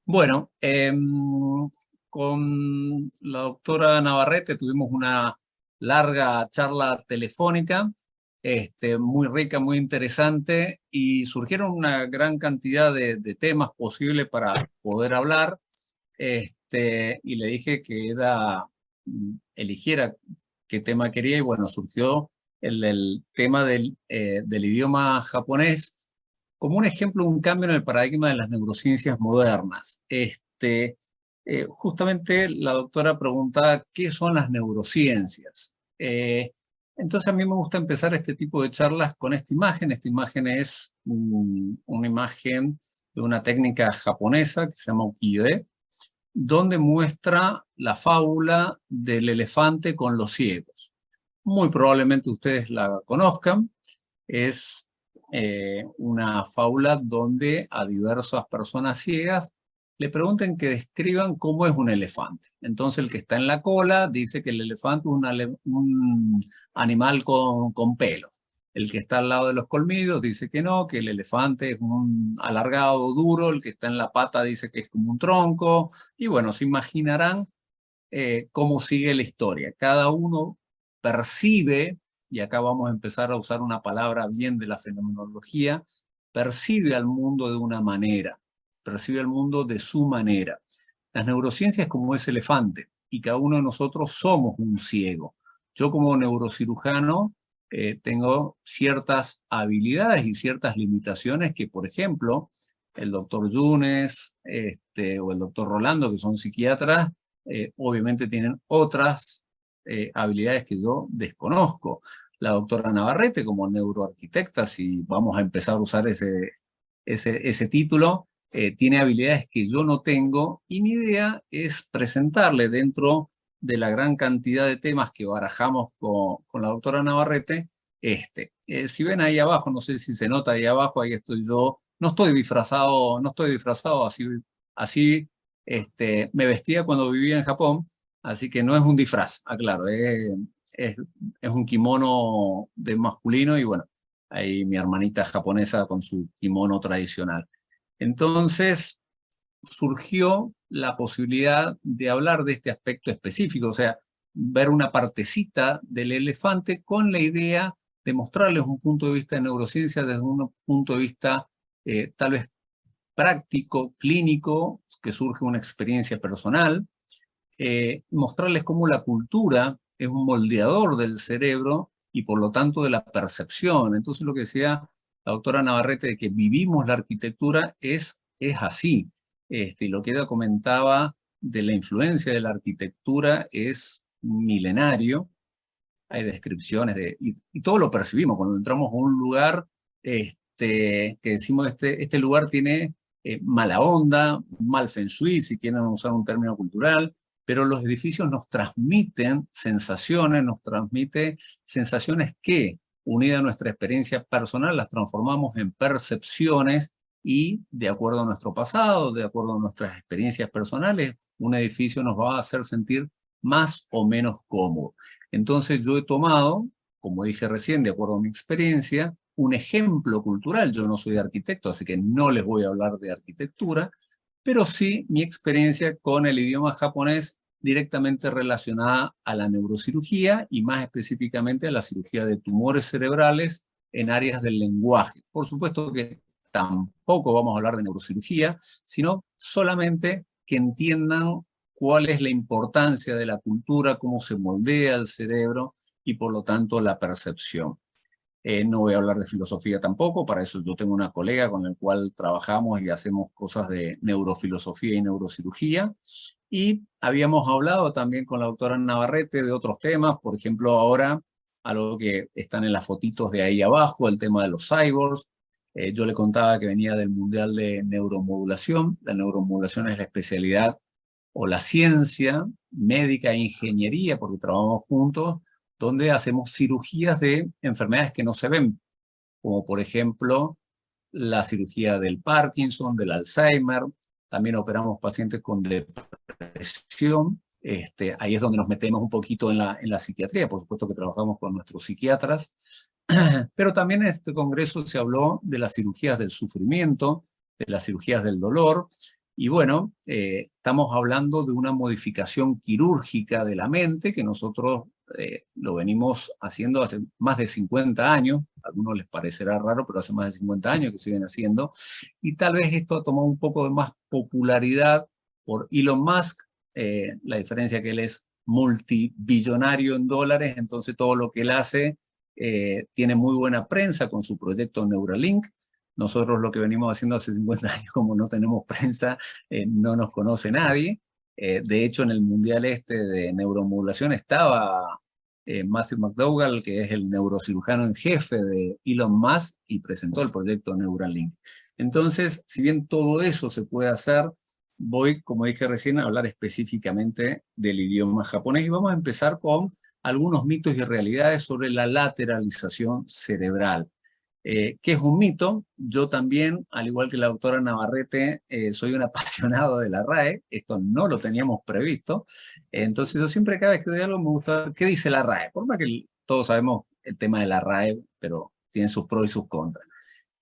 Bueno, con la doctora Navarrete tuvimos una larga charla telefónica, muy rica, muy interesante, y surgieron una gran cantidad de temas posibles para poder hablar, y le dije que ella eligiera qué tema quería, y bueno, surgió el tema del idioma japonés como un ejemplo, un cambio en el paradigma de las neurociencias modernas. Justamente la doctora preguntaba qué son las neurociencias. Entonces a mí me gusta empezar este tipo de charlas con esta imagen. Esta imagen es una imagen de una técnica japonesa que se llama ukiyo-e, donde muestra la fábula del elefante con los ciegos. Muy probablemente ustedes la conozcan. Es una fábula donde a diversas personas ciegas le preguntan que describan cómo es un elefante. Entonces el que está en la cola dice que el elefante es un animal con pelo. El que está al lado de los colmillos dice que no, que el elefante es un alargado, duro. El que está en la pata dice que es como un tronco. Y bueno, se imaginarán cómo sigue la historia. Cada uno percibe, y acá vamos a empezar a usar una palabra bien de la fenomenología, percibe al mundo de una manera, percibe al mundo de su manera. Las neurociencias como ese elefante, y cada uno de nosotros somos un ciego. Yo como neurocirujano tengo ciertas habilidades y ciertas limitaciones que, por ejemplo, el doctor Yunes o el doctor Rolando, que son psiquiatras, obviamente tienen otras habilidades que yo desconozco. La doctora Navarrete, como neuroarquitecta, si vamos a empezar a usar ese título, tiene habilidades que yo no tengo, y mi idea es presentarle dentro de la gran cantidad de temas que barajamos con la doctora Navarrete. Si ven ahí abajo, no sé si se nota ahí abajo, ahí estoy yo. No estoy disfrazado, no estoy disfrazado así me vestía cuando vivía en Japón, así que no es un disfraz, aclaro, es, es un kimono de masculino, y bueno, ahí mi hermanita japonesa con su kimono tradicional. Entonces surgió la posibilidad de hablar de este aspecto específico, o sea, ver una partecita del elefante con la idea de mostrarles un punto de vista de neurociencia desde un punto de vista tal vez práctico, clínico, que surge una experiencia personal, mostrarles cómo la cultura es un moldeador del cerebro y por lo tanto de la percepción. Entonces lo que decía la doctora Navarrete de que vivimos la arquitectura es así. Y lo que ella comentaba de la influencia de la arquitectura es milenario. Hay descripciones y todo lo percibimos cuando entramos a un lugar, que decimos este lugar tiene mala onda, mal feng shui, si quieren usar un término cultural, pero los edificios nos transmiten sensaciones que, unidas a nuestra experiencia personal, las transformamos en percepciones, y de acuerdo a nuestro pasado, de acuerdo a nuestras experiencias personales, un edificio nos va a hacer sentir más o menos cómodo. Entonces yo he tomado, como dije recién, de acuerdo a mi experiencia, un ejemplo cultural. Yo no soy arquitecto, así que no les voy a hablar de arquitectura, pero sí mi experiencia con el idioma japonés directamente relacionada a la neurocirugía y más específicamente a la cirugía de tumores cerebrales en áreas del lenguaje. Por supuesto que tampoco vamos a hablar de neurocirugía, sino solamente que entiendan cuál es la importancia de la cultura, cómo se moldea el cerebro y por lo tanto la percepción. No voy a hablar de filosofía tampoco, para eso yo tengo una colega con la cual trabajamos y hacemos cosas de neurofilosofía y neurocirugía. Y habíamos hablado también con la doctora Navarrete de otros temas, por ejemplo ahora algo que están en las fotitos de ahí abajo, el tema de los cyborgs. Yo le contaba que venía del Mundial de Neuromodulación. La neuromodulación es la especialidad o la ciencia médica e ingeniería, porque trabajamos juntos, donde hacemos cirugías de enfermedades que no se ven, como por ejemplo la cirugía del Parkinson, del Alzheimer. También operamos pacientes con depresión. Ahí es donde nos metemos un poquito en la psiquiatría. Por supuesto que trabajamos con nuestros psiquiatras, pero también en este congreso se habló de las cirugías del sufrimiento, de las cirugías del dolor, Y bueno, estamos hablando de una modificación quirúrgica de la mente que nosotros lo venimos haciendo hace más de 50 años. A algunos les parecerá raro, pero hace más de 50 años que siguen haciendo. Y tal vez esto ha tomado un poco de más popularidad por Elon Musk. La diferencia que él es multibillonario en dólares, entonces todo lo que él hace tiene muy buena prensa con su proyecto Neuralink. Nosotros lo que venimos haciendo hace 50 años, como no tenemos prensa, no nos conoce nadie. De hecho, en el Mundial este de neuromodulación estaba Matthew McDougall, que es el neurocirujano en jefe de Elon Musk, y presentó el proyecto Neuralink. Entonces, si bien todo eso se puede hacer, voy, como dije recién, a hablar específicamente del idioma japonés y vamos a empezar con algunos mitos y realidades sobre la lateralización cerebral. ¿Qué es un mito? Yo también, al igual que la doctora Navarrete, soy un apasionado de la RAE. Esto no lo teníamos previsto. Entonces yo siempre cada vez que doy algo me gusta ver qué dice la RAE. Por más que todos sabemos el tema de la RAE, pero tiene sus pros y sus contras.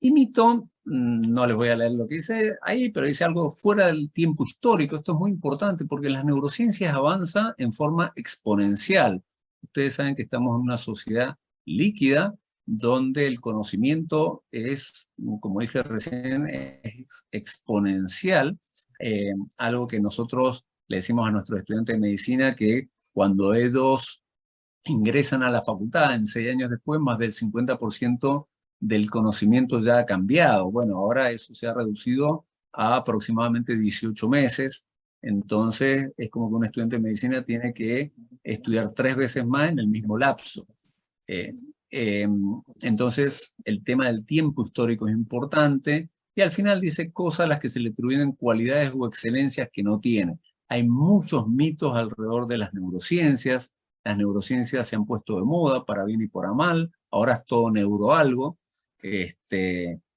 Y mito, no les voy a leer lo que dice ahí, pero dice algo fuera del tiempo histórico. Esto es muy importante porque las neurociencias avanzan en forma exponencial. Ustedes saben que estamos en una sociedad líquida donde el conocimiento es, como dije recién, es exponencial. Algo que nosotros le decimos a nuestros estudiantes de medicina que cuando ellos ingresan a la facultad en 6 años después, más del 50% del conocimiento ya ha cambiado. Bueno, ahora eso se ha reducido a aproximadamente 18 meses. Entonces, es como que un estudiante de medicina tiene que estudiar 3 veces más en el mismo lapso. Eh, eh, entonces, el tema del tiempo histórico es importante y al final dice cosas a las que se le atribuyen cualidades o excelencias que no tiene. Hay muchos mitos alrededor de las neurociencias. Las neurociencias se han puesto de moda para bien y para mal. Ahora es todo neuroalgo.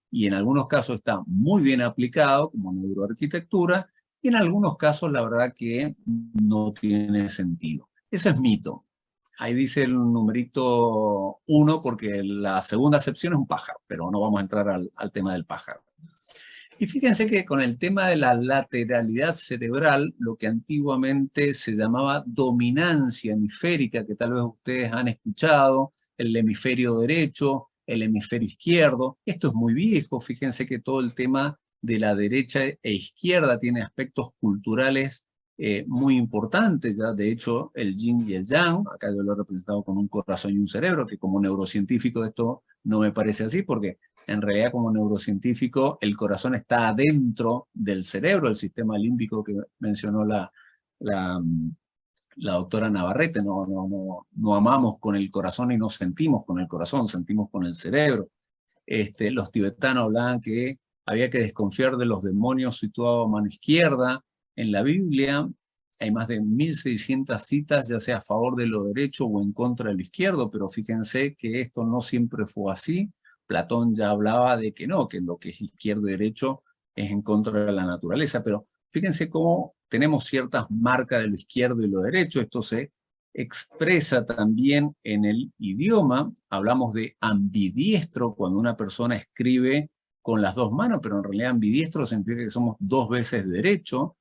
Y en algunos casos está muy bien aplicado, como neuroarquitectura, y en algunos casos la verdad que no tiene sentido. Eso es mito. Ahí dice el numerito 1 porque la segunda acepción es un pájaro, pero no vamos a entrar al tema del pájaro. Y fíjense que con el tema de la lateralidad cerebral, lo que antiguamente se llamaba dominancia hemisférica, que tal vez ustedes han escuchado, el hemisferio derecho, el hemisferio izquierdo, esto es muy viejo, fíjense que todo el tema de la derecha e izquierda tiene aspectos culturales muy importantes, ya de hecho el yin y el yang, acá yo lo he representado con un corazón y un cerebro, que como neurocientífico esto no me parece así, porque en realidad como neurocientífico el corazón está adentro del cerebro, el sistema límbico que mencionó la, la doctora Navarrete. No amamos con el corazón y no sentimos con el corazón, sentimos con el cerebro. Los tibetanos hablaban que había que desconfiar de los demonios situados a mano izquierda. En la Biblia hay más de 1600 citas, ya sea a favor de lo derecho o en contra de lo izquierdo, pero fíjense que esto no siempre fue así. Platón ya hablaba de que no, que lo que es izquierdo y derecho es en contra de la naturaleza, pero fíjense cómo tenemos ciertas marcas de lo izquierdo y lo derecho. Esto se expresa también en el idioma. Hablamos de ambidiestro cuando una persona escribe con las dos manos, pero en realidad ambidiestro significa que somos 2 veces derecho.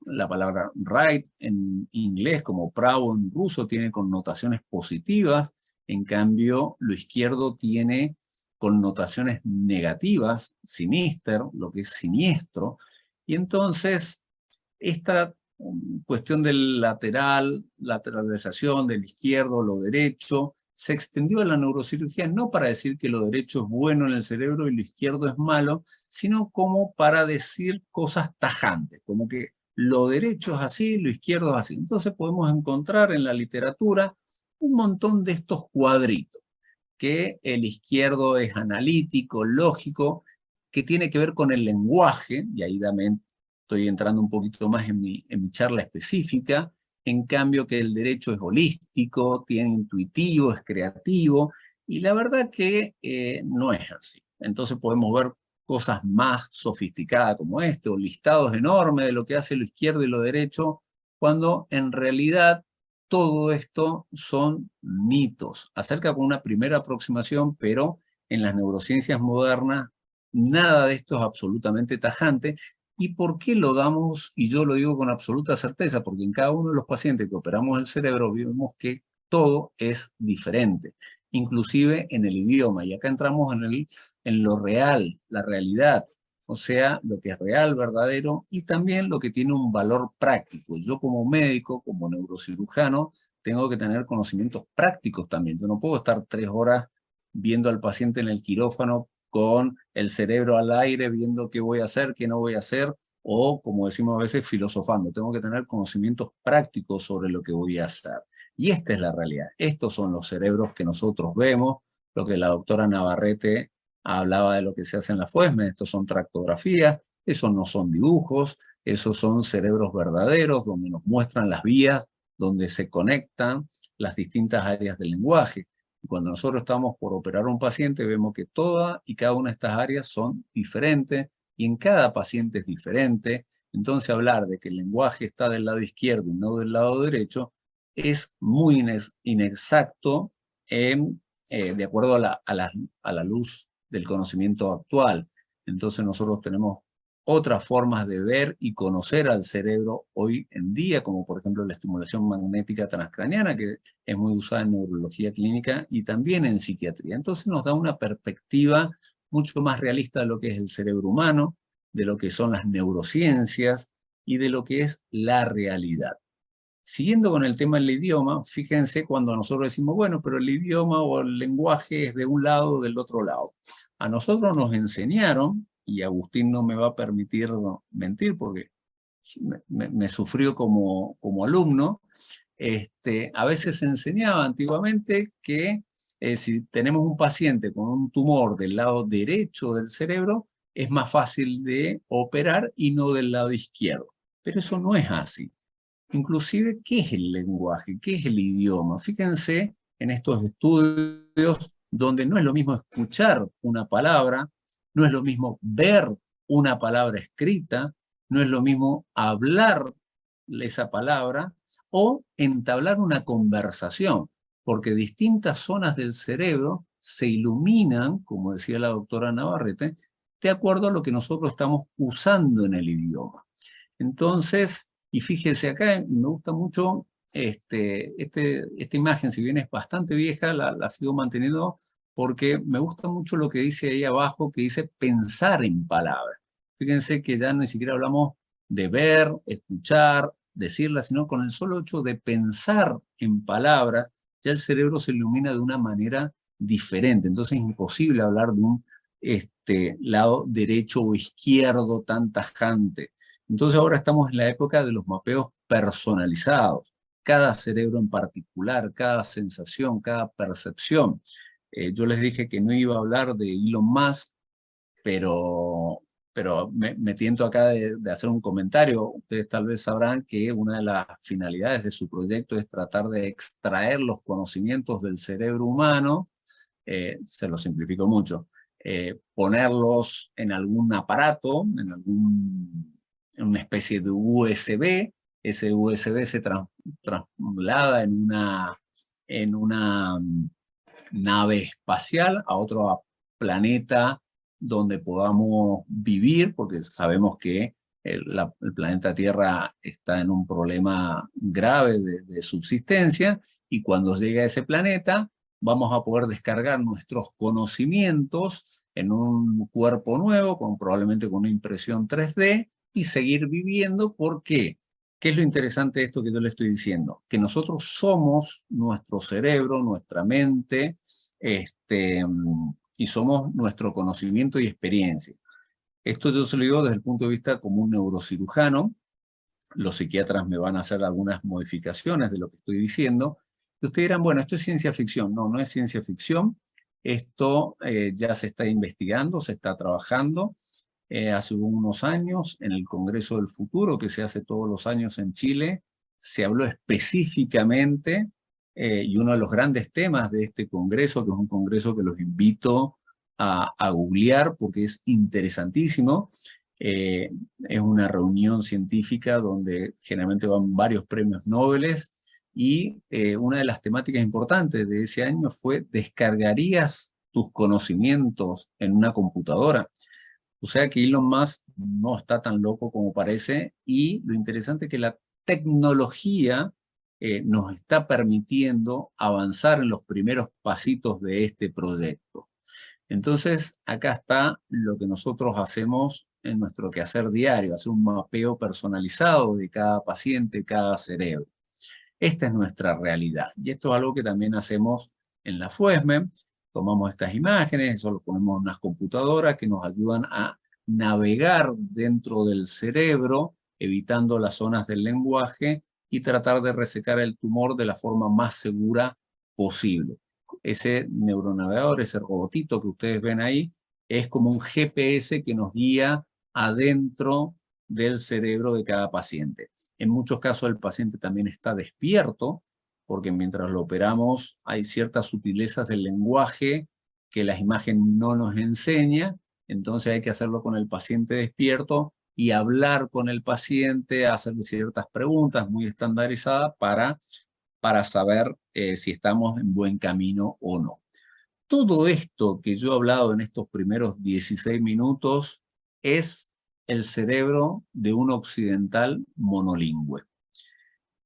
La palabra right en inglés, como pravo en ruso, tiene connotaciones positivas. En cambio, lo izquierdo tiene connotaciones negativas, sinister, lo que es siniestro. Y entonces, esta cuestión del lateralización, del izquierdo, lo derecho, se extendió a la neurocirugía no para decir que lo derecho es bueno en el cerebro y lo izquierdo es malo, sino como para decir cosas tajantes, como que lo derecho es así, lo izquierdo es así. Entonces podemos encontrar en la literatura un montón de estos cuadritos, que el izquierdo es analítico, lógico, que tiene que ver con el lenguaje, y ahí también estoy entrando un poquito más en mi charla específica. En cambio que el derecho es holístico, tiene intuitivo, es creativo, y la verdad que no es así. Entonces podemos ver cosas más sofisticadas como esto, o listados enormes de lo que hace lo izquierdo y lo derecho, cuando en realidad todo esto son mitos. Acerca con una primera aproximación, pero en las neurociencias modernas nada de esto es absolutamente tajante. ¿Y por qué lo damos? Y yo lo digo con absoluta certeza, porque en cada uno de los pacientes que operamos el cerebro vemos que todo es diferente, inclusive en el idioma. Y acá entramos en lo real, la realidad, o sea, lo que es real, verdadero, y también lo que tiene un valor práctico. Yo como médico, como neurocirujano, tengo que tener conocimientos prácticos también. Yo no puedo estar 3 horas viendo al paciente en el quirófano con el cerebro al aire, viendo qué voy a hacer, qué no voy a hacer, o como decimos a veces, filosofando. Tengo que tener conocimientos prácticos sobre lo que voy a hacer. Y esta es la realidad. Estos son los cerebros que nosotros vemos, lo que la doctora Navarrete hablaba de lo que se hace en la FUESME. Estos son tractografías, esos no son dibujos, esos son cerebros verdaderos, donde nos muestran las vías, donde se conectan las distintas áreas del lenguaje. Cuando nosotros estamos por operar a un paciente, vemos que todas y cada una de estas áreas son diferentes y en cada paciente es diferente. Entonces, hablar de que el lenguaje está del lado izquierdo y no del lado derecho es muy inexacto de acuerdo a la luz del conocimiento actual. Entonces, nosotros tenemos otras formas de ver y conocer al cerebro hoy en día, como por ejemplo la estimulación magnética transcraniana, que es muy usada en neurología clínica y también en psiquiatría. Entonces nos da una perspectiva mucho más realista de lo que es el cerebro humano, de lo que son las neurociencias y de lo que es la realidad. Siguiendo con el tema del idioma, fíjense cuando nosotros decimos, bueno, pero el idioma o el lenguaje es de un lado o del otro lado. A nosotros nos enseñaron, y Agustín no me va a permitir mentir porque me sufrió como alumno, a veces se enseñaba antiguamente que si tenemos un paciente con un tumor del lado derecho del cerebro, es más fácil de operar y no del lado izquierdo. Pero eso no es así. Inclusive, ¿qué es el lenguaje? ¿Qué es el idioma? Fíjense en estos estudios donde no es lo mismo escuchar una palabra, no es lo mismo ver una palabra escrita, no es lo mismo hablar esa palabra o entablar una conversación, porque distintas zonas del cerebro se iluminan, como decía la doctora Navarrete, de acuerdo a lo que nosotros estamos usando en el idioma. Entonces, y fíjese acá, me gusta mucho esta imagen, si bien es bastante vieja, la sigo manteniendo porque me gusta mucho lo que dice ahí abajo, que dice pensar en palabras. Fíjense que ya ni siquiera hablamos de ver, escuchar, decirla, sino con el solo hecho de pensar en palabras, ya el cerebro se ilumina de una manera diferente. Entonces es imposible hablar de un lado derecho o izquierdo tan tajante. Entonces ahora estamos en la época de los mapeos personalizados. Cada cerebro en particular, cada sensación, cada percepción. Yo les dije que no iba a hablar de Elon Musk, pero me tiento acá de hacer un comentario. Ustedes tal vez sabrán que una de las finalidades de su proyecto es tratar de extraer los conocimientos del cerebro humano, se lo simplifico mucho, ponerlos en algún aparato, en una especie de USB, ese USB se traslada en una nave espacial a otro planeta donde podamos vivir, porque sabemos que el planeta Tierra está en un problema grave de subsistencia, y cuando llegue a ese planeta vamos a poder descargar nuestros conocimientos en un cuerpo nuevo, probablemente con una impresión 3D, y seguir viviendo. ¿Por qué? ¿Qué es lo interesante de esto que yo le estoy diciendo? Que nosotros somos nuestro cerebro, nuestra mente, y somos nuestro conocimiento y experiencia. Esto yo se lo digo desde el punto de vista como un neurocirujano. Los psiquiatras me van a hacer algunas modificaciones de lo que estoy diciendo. Y ustedes dirán, bueno, esto es ciencia ficción. No, no es ciencia ficción. Esto ya se está investigando, se está trabajando. Hace unos años, en el Congreso del Futuro, que se hace todos los años en Chile, se habló específicamente, y uno de los grandes temas de este congreso, que es un congreso que los invito a googlear porque es interesantísimo, es una reunión científica donde generalmente van varios premios Nobel, y una de las temáticas importantes de ese año fue: ¿descargarías tus conocimientos en una computadora? O sea que Elon Musk no está tan loco como parece, y lo interesante es que la tecnología nos está permitiendo avanzar en los primeros pasitos de este proyecto. Entonces, acá está lo que nosotros hacemos en nuestro quehacer diario, hacer un mapeo personalizado de cada paciente, cada cerebro. Esta es nuestra realidad. Y esto es algo que también hacemos en la FUESME. Tomamos estas imágenes, eso lo ponemos en unas computadoras que nos ayudan a navegar dentro del cerebro, evitando las zonas del lenguaje y tratar de resecar el tumor de la forma más segura posible. Ese neuronavegador, ese robotito que ustedes ven ahí, es como un GPS que nos guía adentro del cerebro de cada paciente. En muchos casos el paciente también está despierto, porque mientras lo operamos hay ciertas sutilezas del lenguaje que la imagen no nos enseña, entonces hay que hacerlo con el paciente despierto y hablar con el paciente, hacerle ciertas preguntas muy estandarizadas para saber si estamos en buen camino o no. Todo esto que yo he hablado en estos primeros 16 minutos es el cerebro de un occidental monolingüe.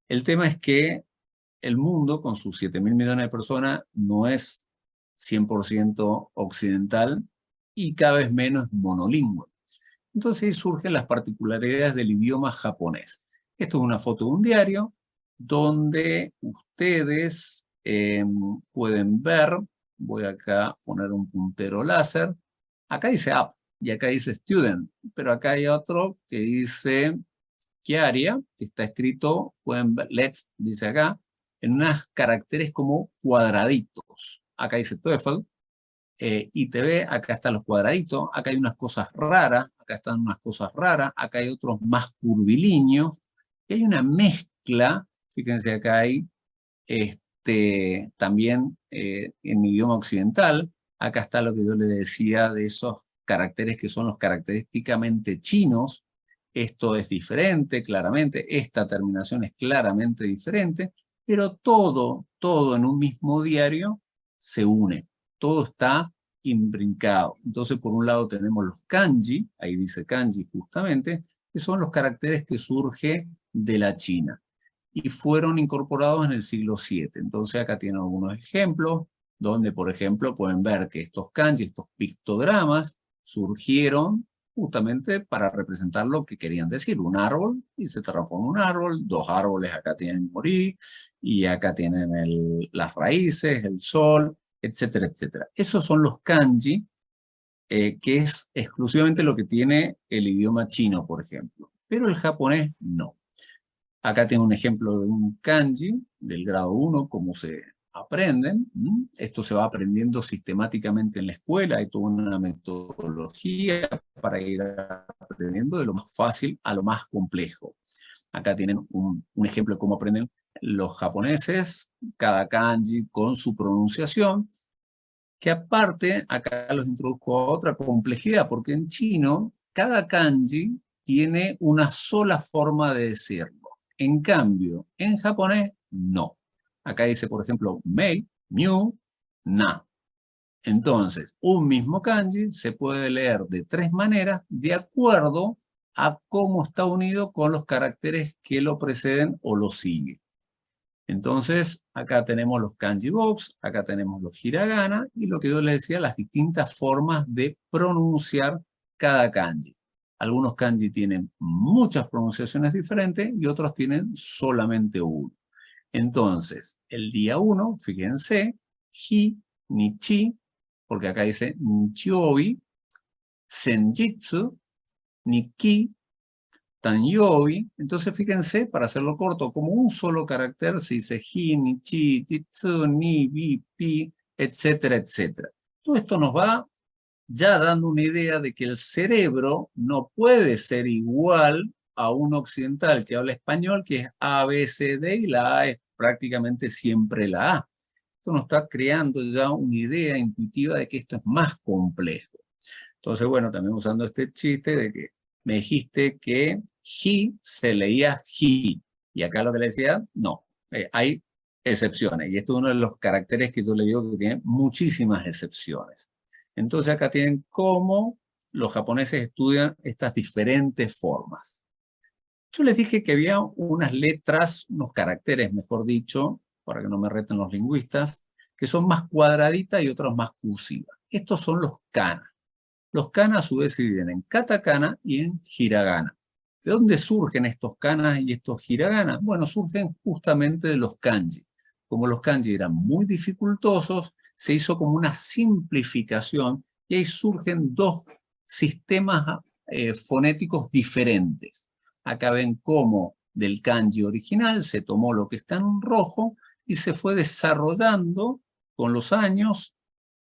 El tema es que el mundo, con sus 7.000 millones de personas, no es 100% occidental y cada vez menos monolingüe. Entonces ahí surgen las particularidades del idioma japonés. Esto es una foto de un diario donde ustedes pueden ver, voy acá a poner un puntero láser, acá dice app y acá dice student, pero acá hay otro que dice Chiaria, que está escrito, pueden ver, let's, dice acá, en unos caracteres como cuadraditos. Acá dice TOEFL, ITB, acá están los cuadraditos, acá hay unas cosas raras, acá están unas cosas raras, acá hay otros más curvilíneos, y hay una mezcla, fíjense acá hay también en idioma occidental, acá está lo que yo les decía de esos caracteres que son los característicamente chinos. Esto es diferente, claramente, esta terminación es claramente diferente, pero todo en un mismo diario se une, todo está imbrincado. Entonces, por un lado tenemos los kanji, ahí dice kanji justamente, que son los caracteres que surgen de la China y fueron incorporados en el siglo VII. Entonces acá tienen algunos ejemplos, donde por ejemplo pueden ver que estos kanji, estos pictogramas, surgieron justamente para representar lo que querían decir, un árbol, y se transforma en un árbol, dos árboles acá tienen morí, y acá tienen las raíces, el sol, etcétera, etcétera. Esos son los kanji, que es exclusivamente lo que tiene el idioma chino, por ejemplo, pero el japonés no. Acá tengo un ejemplo de un kanji del grado 1, cómo se aprenden. Esto se va aprendiendo sistemáticamente en la escuela, hay toda una metodología para ir aprendiendo de lo más fácil a lo más complejo. Acá tienen un ejemplo de cómo aprenden los japoneses, cada kanji con su pronunciación, que aparte, acá los introduzco a otra complejidad, porque en chino, cada kanji tiene una sola forma de decirlo. En cambio, en japonés, no. Acá dice, por ejemplo, mei, miu, na. Entonces, un mismo kanji se puede leer de tres maneras de acuerdo a cómo está unido con los caracteres que lo preceden o lo siguen. Entonces, acá tenemos los kanji box, acá tenemos los hiragana y lo que yo les decía, las distintas formas de pronunciar cada kanji. Algunos kanji tienen muchas pronunciaciones diferentes y otros tienen solamente uno. Entonces, el día 1, fíjense, hi, nichi, porque acá dice nichiobi, senjitsu, nikki, Tanyobi. Entonces, fíjense, para hacerlo corto, como un solo carácter se dice hi, ni, chi, titsu, ni, bi, pi, etcétera, etcétera. Todo esto nos va ya dando una idea de que el cerebro no puede ser igual a un occidental que habla español, que es A, B, C, D, y la A es prácticamente siempre la A. Esto nos está creando ya una idea intuitiva de que esto es más complejo. Entonces, bueno, también usando este chiste de que me dijiste que he se leía he, y acá lo que le decía, no, hay excepciones, y esto es uno de los caracteres que yo le digo que tiene muchísimas excepciones. Entonces acá tienen cómo los japoneses estudian estas diferentes formas. Yo les dije que había unas letras, unos caracteres, mejor dicho, para que no me reten los lingüistas, que son más cuadraditas y otras más cursivas. Estos son los kana. Los kana a su vez se dividen en katakana y en hiragana. ¿De dónde surgen estos kanas y estos hiragana? Bueno, surgen justamente de los kanji. Como los kanji eran muy dificultosos, se hizo como una simplificación y ahí surgen dos sistemas fonéticos diferentes. Acá ven cómo del kanji original se tomó lo que está en rojo y se fue desarrollando con los años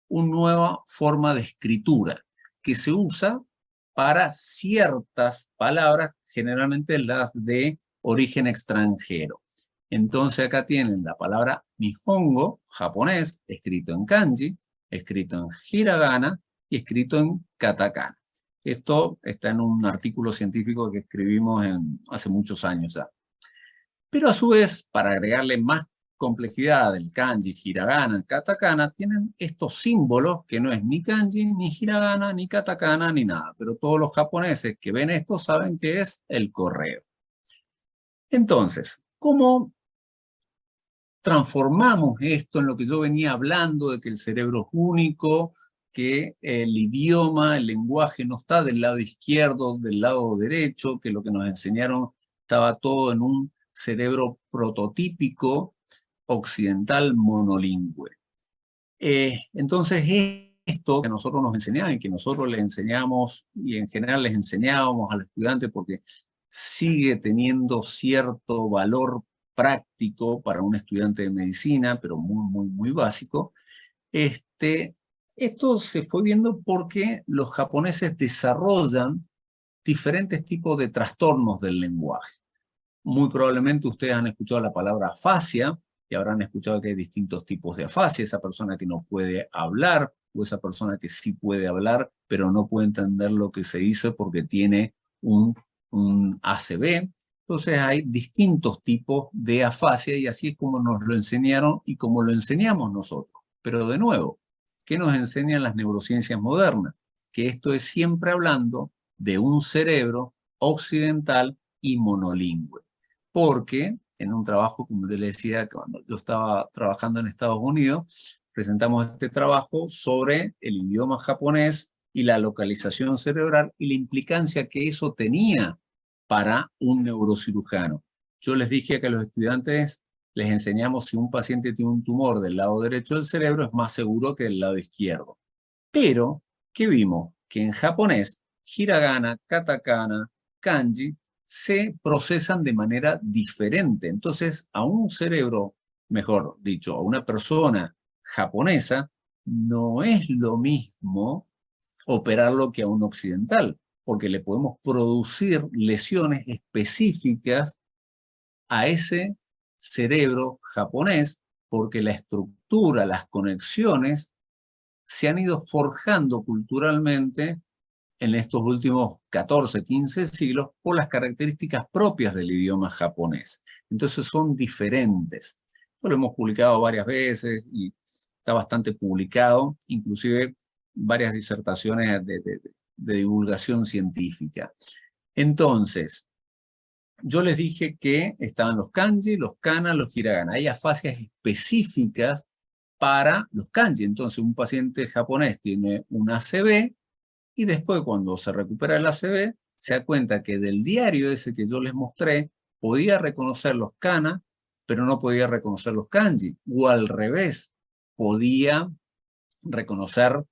una nueva forma de escritura que se usa para ciertas palabras, generalmente las de origen extranjero. Entonces acá tienen la palabra Nihongo, japonés, escrito en kanji, escrito en hiragana y escrito en katakana. Esto está en un artículo científico que escribimos hace muchos años ya. Pero a su vez, para agregarle más complejidad del kanji, hiragana, katakana, tienen estos símbolos que no es ni kanji, ni hiragana, ni katakana, ni nada. Pero todos los japoneses que ven esto saben que es el correo. Entonces, ¿cómo transformamos esto en lo que yo venía hablando de que el cerebro es único, que el idioma, el lenguaje no está del lado izquierdo, del lado derecho, que lo que nos enseñaron estaba todo en un cerebro prototípico occidental monolingüe? Entonces, esto que nosotros nos enseñaban y que nosotros les enseñamos y en general les enseñábamos a los estudiantes porque sigue teniendo cierto valor práctico para un estudiante de medicina, pero muy básico. Esto se fue viendo porque los japoneses desarrollan diferentes tipos de trastornos del lenguaje. Muy probablemente ustedes han escuchado la palabra afasia y habrán escuchado que hay distintos tipos de afasia, esa persona que no puede hablar o esa persona que sí puede hablar, pero no puede entender lo que se dice porque tiene un ACV. Entonces hay distintos tipos de afasia y así es como nos lo enseñaron y como lo enseñamos nosotros. Pero de nuevo, ¿qué nos enseñan las neurociencias modernas? Que esto es siempre hablando de un cerebro occidental y monolingüe. Porque en un trabajo, como yo le decía, cuando yo estaba trabajando en Estados Unidos, presentamos este trabajo sobre el idioma japonés y la localización cerebral y la implicancia que eso tenía para un neurocirujano. Yo les dije que a los estudiantes les enseñamos si un paciente tiene un tumor del lado derecho del cerebro es más seguro que del lado izquierdo. Pero, ¿qué vimos? Que en japonés, hiragana, katakana, kanji, se procesan de manera diferente. Entonces, a un cerebro, mejor dicho, a una persona japonesa, no es lo mismo operarlo que a un occidental, porque le podemos producir lesiones específicas a ese cerebro japonés, porque la estructura, las conexiones, se han ido forjando culturalmente en estos últimos 14, 15 siglos por las características propias del idioma japonés. Entonces son diferentes. Lo hemos publicado varias veces y está bastante publicado, inclusive varias disertaciones de divulgación científica. Entonces, yo les dije que estaban los kanji, los kana, los hiragana. Hay afasias específicas para los kanji. Entonces, un paciente japonés tiene un ACV y después cuando se recupera el ACV, se da cuenta que del diario ese que yo les mostré, podía reconocer los kana, pero no podía reconocer los kanji. O al revés, podía reconocer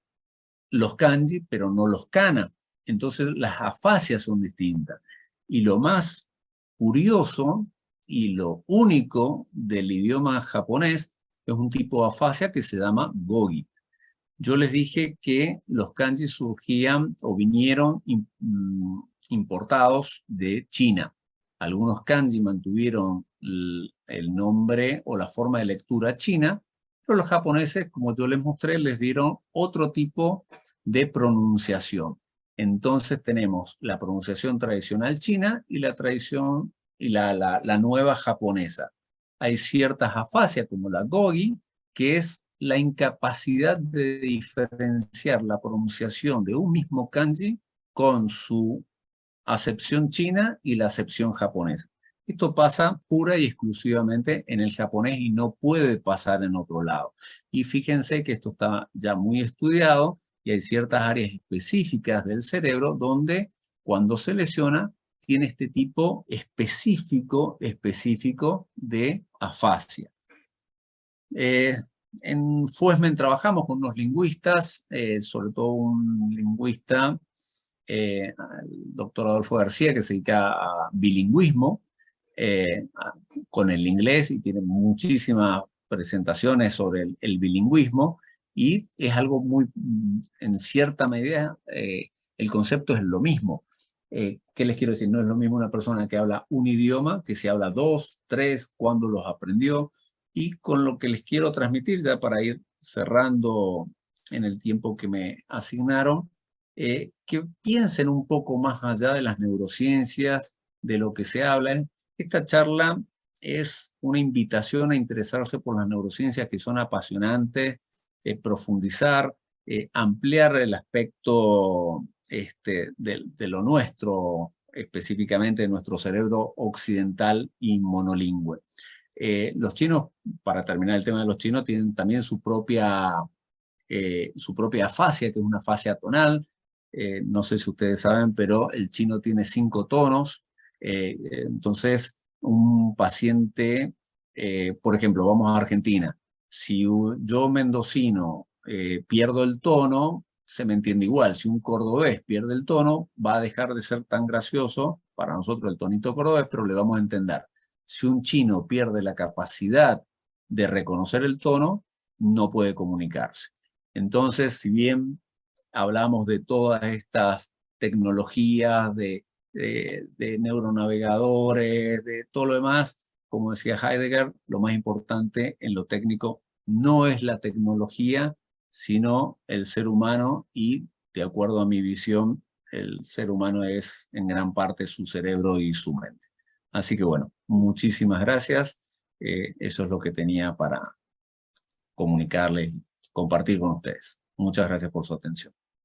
los kanji, pero no los kana. Entonces, las afasias son distintas. Y lo más curioso y lo único del idioma japonés es un tipo de afasia que se llama gogi. Yo les dije que los kanji surgían o vinieron importados de China. Algunos kanji mantuvieron el nombre o la forma de lectura china, pero los japoneses, como yo les mostré, les dieron otro tipo de pronunciación. Entonces tenemos la pronunciación tradicional china y la tradición y la nueva japonesa. Hay ciertas afasias como la gogi, que es la incapacidad de diferenciar la pronunciación de un mismo kanji con su acepción china y la acepción japonesa. Esto pasa pura y exclusivamente en el japonés y no puede pasar en otro lado. Y fíjense que esto está ya muy estudiado y hay ciertas áreas específicas del cerebro donde cuando se lesiona tiene este tipo específico de afasia. En Fuesmen trabajamos con unos lingüistas, sobre todo un lingüista, el doctor Adolfo García, que se dedica a bilingüismo con el inglés y tiene muchísimas presentaciones sobre el bilingüismo y es algo muy, en cierta medida, el concepto es lo mismo. ¿Qué les quiero decir? No es lo mismo una persona que habla un idioma, que se habla dos, tres, cuándo los aprendió, y con lo que les quiero transmitir, ya para ir cerrando en el tiempo que me asignaron, que piensen un poco más allá de las neurociencias, de lo que se habla. Esta charla es una invitación a interesarse por las neurociencias que son apasionantes, profundizar, ampliar el aspecto de lo nuestro, específicamente de nuestro cerebro occidental y monolingüe. Los chinos, para terminar el tema de los chinos, tienen también su propia afasia, que es una afasia tonal. No sé si ustedes saben, pero el chino tiene 5 tonos. Entonces, un paciente, por ejemplo, vamos a Argentina. Si yo mendocino pierdo el tono, se me entiende igual. Si un cordobés pierde el tono, va a dejar de ser tan gracioso para nosotros el tonito cordobés, pero le vamos a entender. Si un chino pierde la capacidad de reconocer el tono, no puede comunicarse. Entonces, si bien hablamos de todas estas tecnologías, de neuronavegadores, de todo lo demás, como decía Heidegger, lo más importante en lo técnico no es la tecnología, sino el ser humano y, de acuerdo a mi visión, el ser humano es en gran parte su cerebro y su mente. Así que bueno, muchísimas gracias. Eso es lo que tenía para comunicarles, compartir con ustedes. Muchas gracias por su atención.